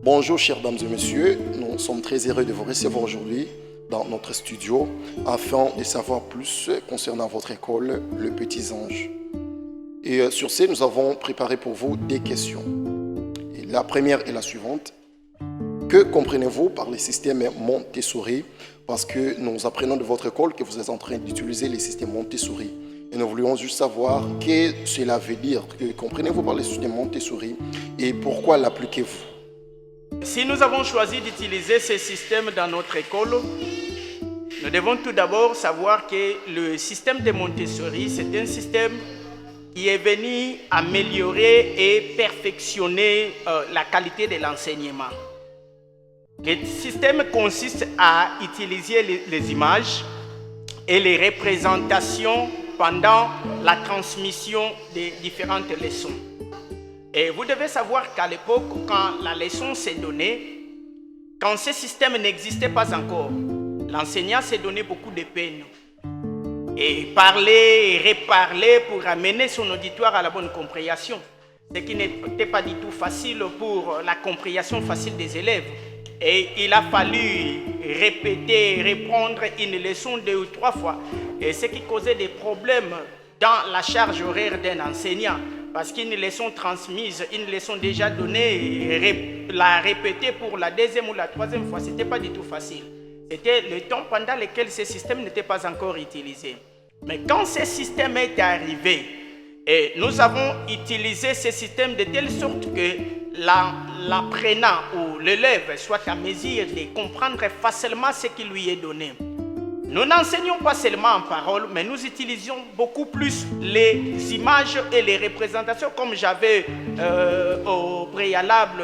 Bonjour chères dames et messieurs, nous sommes très heureux de vous recevoir aujourd'hui dans notre studio afin de savoir plus concernant votre école, le Petits Anges. Et sur ce, nous avons préparé pour vous des questions. Et la première est la suivante. Que comprenez-vous par le système Montessori? Parce que nous apprenons de votre école que vous êtes en train d'utiliser le système Montessori. Et nous voulions juste savoir ce que cela veut dire. Que comprenez-vous par le système Montessori et pourquoi l'appliquez-vous? Si nous avons choisi d'utiliser ce système dans notre école, nous devons tout d'abord savoir que le système de Montessori, c'est un système qui est venu améliorer et perfectionner la qualité de l'enseignement. Le système consiste à utiliser les images et les représentations pendant la transmission des différentes leçons. Et vous devez savoir qu'à l'époque, quand la leçon s'est donnée, quand ce système n'existait pas encore, l'enseignant s'est donné beaucoup de peine. Et parler et reparler pour amener son auditoire à la bonne compréhension. Ce qui n'était pas du tout facile pour la compréhension facile des élèves. Et il a fallu répéter, reprendre une leçon 2 ou 3 fois. Et ce qui causait des problèmes dans la charge horaire d'un enseignant. Parce qu'une leçon transmise, une leçon déjà donnée, la répéter pour la deuxième ou la troisième fois, ce n'était pas du tout facile. C'était le temps pendant lequel ce système n'était pas encore utilisé. Mais quand ce système est arrivé, et nous avons utilisé ce système de telle sorte que l'apprenant ou l'élève soit à mesure de comprendre facilement ce qui lui est donné. Nous n'enseignons pas seulement en parole, mais nous utilisions beaucoup plus les images et les représentations, comme j'avais au préalable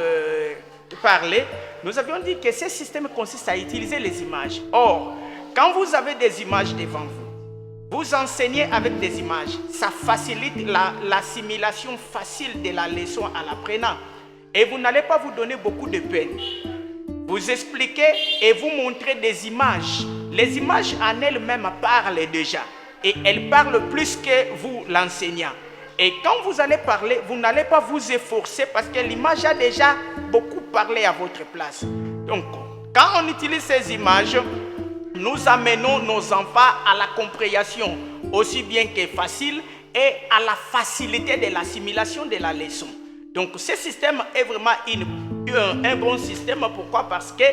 parlé. Nous avions dit que ce système consiste à utiliser les images. Or, quand vous avez des images devant vous, vous enseignez avec des images. Ça facilite l'assimilation facile de la leçon à l'apprenant. Et vous n'allez pas vous donner beaucoup de peine. Vous expliquez et vous montrez des images. Les images en elles-mêmes parlent déjà. Et elles parlent plus que vous, l'enseignant. Et quand vous allez parler, vous n'allez pas vous efforcer parce que l'image a déjà beaucoup parlé à votre place. Donc, quand on utilise ces images, nous amenons nos enfants à la compréhension aussi bien que facile et à la facilité de l'assimilation de la leçon. Donc, ce système est vraiment un bon système. Pourquoi? Parce que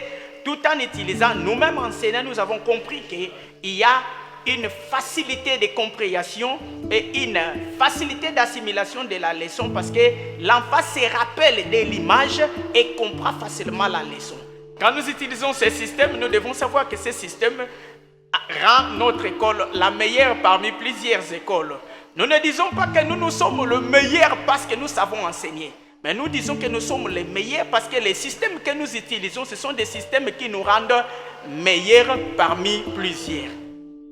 tout en utilisant, nous-mêmes enseignants, nous avons compris qu'il y a une facilité de compréhension et une facilité d'assimilation de la leçon parce que l'enfant se rappelle de l'image et comprend facilement la leçon. Quand nous utilisons ce système, nous devons savoir que ce système rend notre école la meilleure parmi plusieurs écoles. Nous ne disons pas que nous sommes le meilleur parce que nous savons enseigner. Mais nous disons que nous sommes les meilleurs parce que les systèmes que nous utilisons, ce sont des systèmes qui nous rendent meilleurs parmi plusieurs.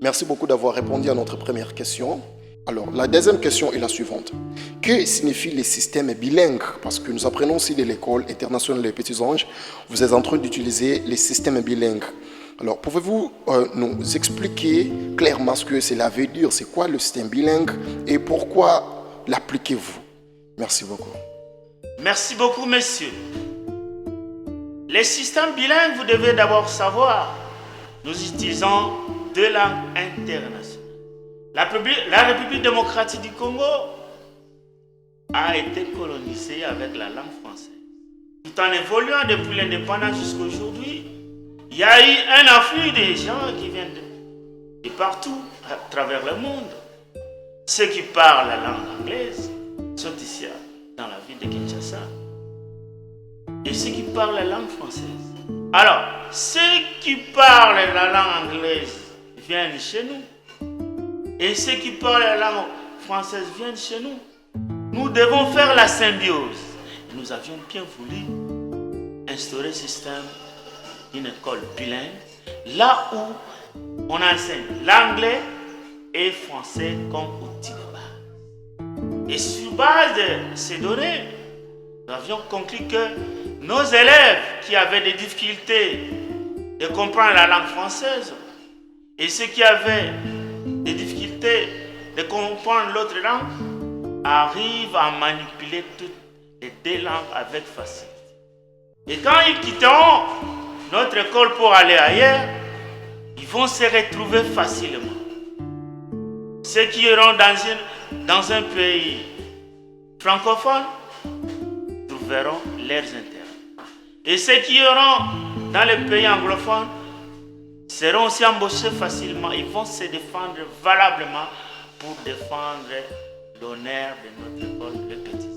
Merci beaucoup d'avoir répondu à notre première question. Alors, la deuxième question est la suivante. Que signifie le système bilingue? Parce que nous apprenons aussi de l'école internationale des Petits Anges, vous êtes en train d'utiliser les systèmes bilingues. Alors, pouvez-vous nous expliquer clairement ce que cela veut dire? C'est quoi le système bilingue et pourquoi l'appliquez-vous? Merci beaucoup. Merci beaucoup, messieurs. Les systèmes bilingues, vous devez d'abord savoir, nous utilisons 2 langues internationales. La République démocratique du Congo a été colonisée avec la langue française. Tout en évoluant depuis l'indépendance jusqu'à aujourd'hui, il y a eu un afflux de gens qui viennent de partout à travers le monde. Ceux qui parlent la langue anglaise sont ici dans la ville de Kinshasa. Et ceux qui parlent la langue française. Alors, ceux qui parlent la langue anglaise viennent chez nous. Et ceux qui parlent la langue française viennent chez nous. Nous devons faire la symbiose. Nous avions bien voulu instaurer ce système d'une école bilingue, là où on enseigne l'anglais et français comme outil de base. Et sur base de ces données, nous avions conclu que nos élèves qui avaient des difficultés de comprendre la langue française et ceux qui avaient des difficultés de comprendre l'autre langue arrivent à manipuler toutes les 2 langues avec facilité. Et quand ils quitteront notre école pour aller ailleurs, ils vont se retrouver facilement. Ceux qui iront dans un pays francophone trouveront leurs intérêts. Et ceux qui iront dans les pays anglophones seront aussi embauchés facilement. Ils vont se défendre valablement pour défendre l'honneur de notre école, le petit.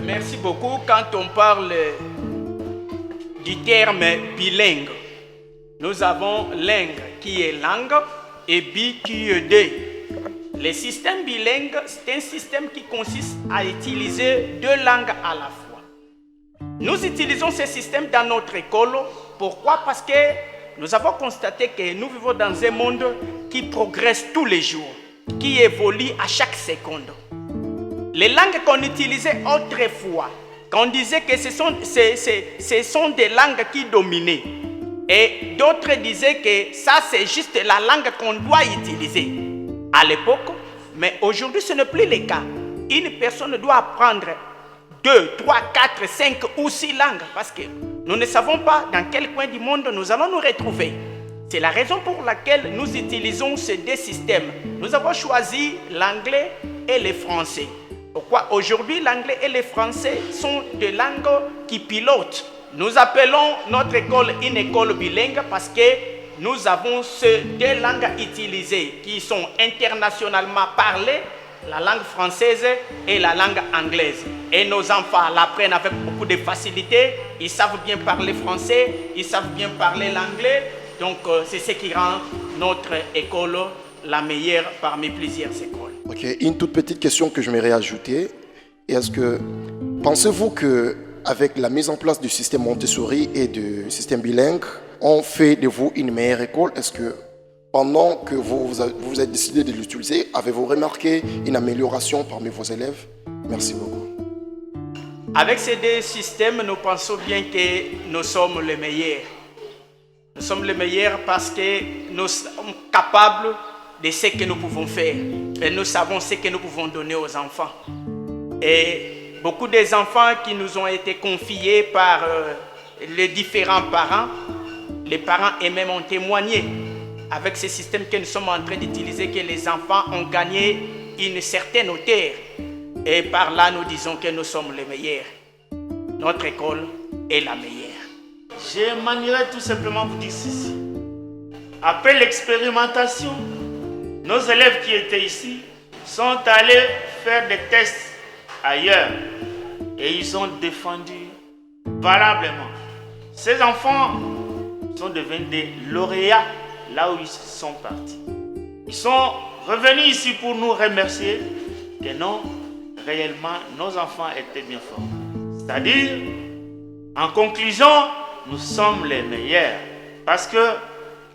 Merci beaucoup. Quand on parle du terme bilingue, nous avons lingue qui est langue et bi qui est deux. Le système bilingue, c'est un système qui consiste à utiliser deux langues à la fois. Nous utilisons ce système dans notre école. Pourquoi? Parce que nous avons constaté que nous vivons dans un monde qui progresse tous les jours, qui évolue à chaque seconde. Les langues qu'on utilisait autrefois, qu'on disait que ce sont des langues qui dominaient. Et d'autres disaient que ça c'est juste la langue qu'on doit utiliser à l'époque. Mais aujourd'hui ce n'est plus le cas. Une personne doit apprendre 2, 3, 4, 5 ou 6 langues parce que nous ne savons pas dans quel coin du monde nous allons nous retrouver. C'est la raison pour laquelle nous utilisons ces deux systèmes. Nous avons choisi l'anglais et le français. Pourquoi aujourd'hui l'anglais et le français sont des langues qui pilotent. Nous appelons notre école une école bilingue parce que nous avons ces deux langues utilisées qui sont internationalement parlées, la langue française et la langue anglaise. Et nos enfants l'apprennent avec beaucoup de facilité. Ils savent bien parler français, ils savent bien parler l'anglais. Donc c'est ce qui rend notre école la meilleure parmi plusieurs écoles. Ok, une toute petite question que je m'aimerais ajouter. Est-ce que pensez-vous qu'avec la mise en place du système Montessori et du système bilingue, on fait de vous une meilleure école? Est-ce que pendant que vous avez décidé de l'utiliser, avez-vous remarqué une amélioration parmi vos élèves? Merci beaucoup. Avec ces deux systèmes, nous pensons bien que nous sommes les meilleurs. Nous sommes les meilleurs parce que nous sommes capables de ce que nous pouvons faire. Et nous savons ce que nous pouvons donner aux enfants. Et beaucoup des enfants qui nous ont été confiés par les différents parents, les parents eux-mêmes ont témoigné avec ce système que nous sommes en train d'utiliser, que les enfants ont gagné une certaine hauteur. Et par là, nous disons que nous sommes les meilleurs. Notre école est la meilleure. Je m'anirais tout simplement vous dire ceci. Après l'expérimentation, nos élèves qui étaient ici sont allés faire des tests ailleurs et ils ont défendu valablement. Ces enfants sont devenus des lauréats là où ils sont partis. Ils sont revenus ici pour nous remercier que non, réellement, nos enfants étaient bien forts. C'est-à-dire, en conclusion, nous sommes les meilleurs parce que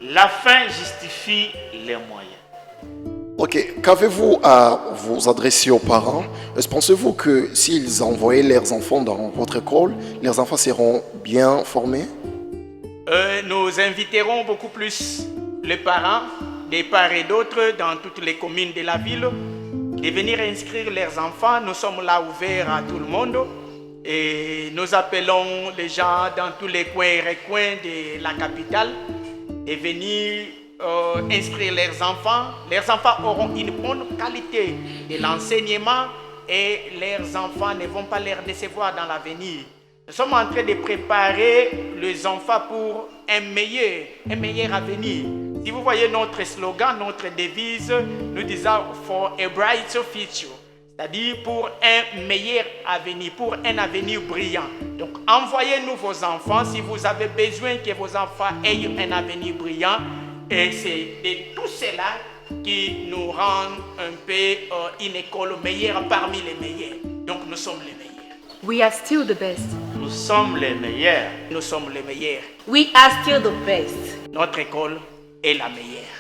la fin justifie les moyens. Ok, qu'avez-vous à vous adresser aux parents? Pensez-vous que s'ils envoyaient leurs enfants dans votre école, leurs enfants seront bien formés? Nous inviterons beaucoup plus les parents, des part et d'autres, dans toutes les communes de la ville, de venir inscrire leurs enfants. Nous sommes là ouverts à tout le monde. Et nous appelons les gens dans tous les coins et recoins de la capitale de venir inscrire leurs enfants. Leurs enfants auront une bonne qualité de l'enseignement et leurs enfants ne vont pas les décevoir dans l'avenir. Nous sommes en train de préparer les enfants pour un meilleur avenir. Si vous voyez notre slogan, notre devise, nous disons « For a bright future ». C'est-à-dire pour un meilleur avenir, pour un avenir brillant. Donc envoyez-nous vos enfants si vous avez besoin que vos enfants aient un avenir brillant. Et c'est de tout cela qui nous rend un peu une école meilleure parmi les meilleurs. Donc nous sommes les meilleurs. We are still the best. Nous sommes les meilleurs. Nous sommes les meilleurs. We are still the best. Notre école est la meilleure.